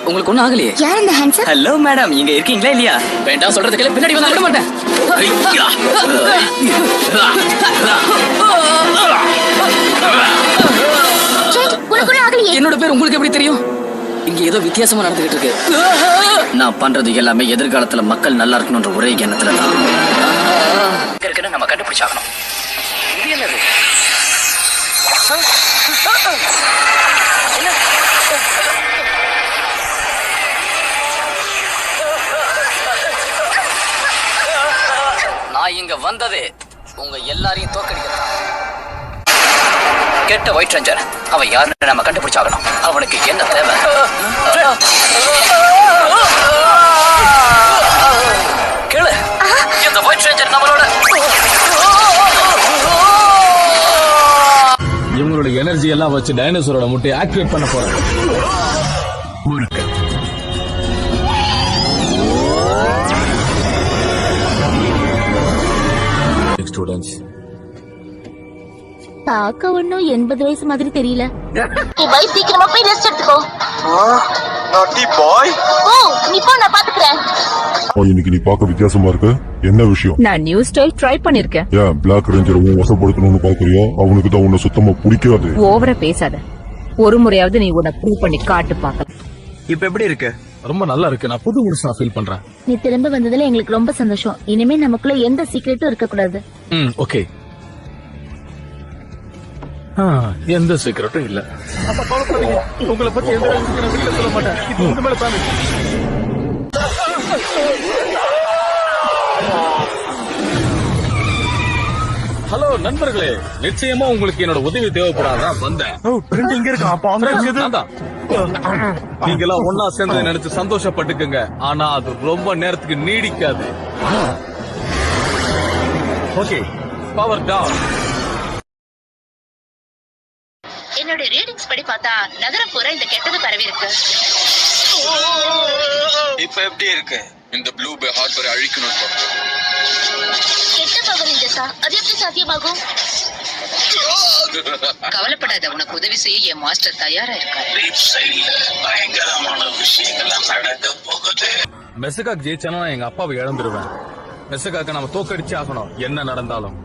உங்களுக்கு ஒண்ணும் ஆகலையே? யார் இந்த ஹேண்ட்ஸம்? ஹலோ மேடம், இங்க இருக்கீங்களா இல்லையா? வேண்டாம் சொல்றதுக்கு பின்னாடி வந்து விட மாட்டேன். என்னோட பேர் உங்களுக்கு எப்படி தெரியும்? இங்க ஏதோ வித்தியாசமா நடந்துகிட்டு இருக்கு. நான் பண்றது எல்லாமே எதிர்காலத்துல மக்கள் நல்லா இருக்கணும்ன்ற ஒரே எண்ணத்துல தான் இருக்குன்னு நம்ம கண்டுபிடிச்சாகணும். இது என்னது? நான் இங்க வந்ததே உங்க எல்லாரையும் தோக்கடிக்கலாம். கெட்ட ஒயிட் ரேஞ்சர், அவன் யாருன்னு நம்ம கண்டுபிடிச்சாகணும். அவனுக்கு என்ன தேவை? கேளு, இந்த ஒயிட் ரேஞ்சர் நம்மளோட இவங்களோட எனர்ஜி எல்லாம் வச்சு டைனோசரோட முட்டையை ஆக்டிவேட் பண்ண போறாங்க. ஸ்டூடெண்ட்ஸ் பார்க்க ஒன்னும் 80 வயசு மாதிரி தெரியல. சீக்கிரமா போய் ரெஸ்ட் எடுத்துக்கோ. நான் பாத்துக்கிறேன். இன்னைக்கு நீ பார்க்க வித்தியாசமா இருக்க. என்ன விஷயம்? நான் நியூ ஸ்டைல் ட்ரை பண்ணிருக்கேன். ஏன் பிளாக் ரேஞ்சர் வசப்படுத்தணும்னு பாக்குறியா? அவனுக்கு தான் உன்னை சுத்தமா பிடிக்காது. ஓவரா பேசாத. ஒரு முறையாவது நீ உன்னை ப்ரூவ் பண்ணி காட்டு பாக்கலாம். இப்ப எப்படி இருக்கு? ரொம்ப நல்லா இருக்கு. நான் புது மனுஷனா ஃபீல் பண்றேன். நீ திரும்ப வந்ததுல எங்களுக்கு ரொம்ப சந்தோஷம். இனிமே நமக்குள்ள எந்த சீக்ரெட்டும் இருக்க கூடாது. ஓகே. எந்த சீக்கிரட்டும் இல்ல. உங்களை பத்தி எந்த சொல்ல மாட்டேன். இது மேல தானே. ஹலோ நண்பர்களே, நிச்சயமா உங்களுக்கு என்னோட உதவி தேவைப்படாதான் வந்தேன். நீங்க எல்லாம் ஒன்னா சேர்ந்து நினைச்சு சந்தோஷப்பட்டுக்குங்க. ஆனா அது ரொம்ப நேரத்துக்கு நீடிக்காது. Okay, power down. என்னோட ரீடிங்ஸ் படி பார்த்தா நகரம் பூரா இந்த கெட்டது பரவி இருக்கு. இப்ப எப்படி இருக்கு? இந்த ப்ளூ பே ஹார்பரை அழிக்கணும். கெட்ட பவர் இந்த அது எப்படி சாத்தியமாகும்? கவலைப்படாத, உனக்கு உதவி செய்ய என் மாஸ்டர் தயாரா இருக்காரு. பயங்கரமான விஷயங்கள் நடக்க போகுது. மெசகாக் ஜெயிச்சானா எங்க அப்பாவை இழந்துருவேன். மெசகாக்க நம்ம தோக்கடிச்சு ஆகணும் என்ன நடந்தாலும்.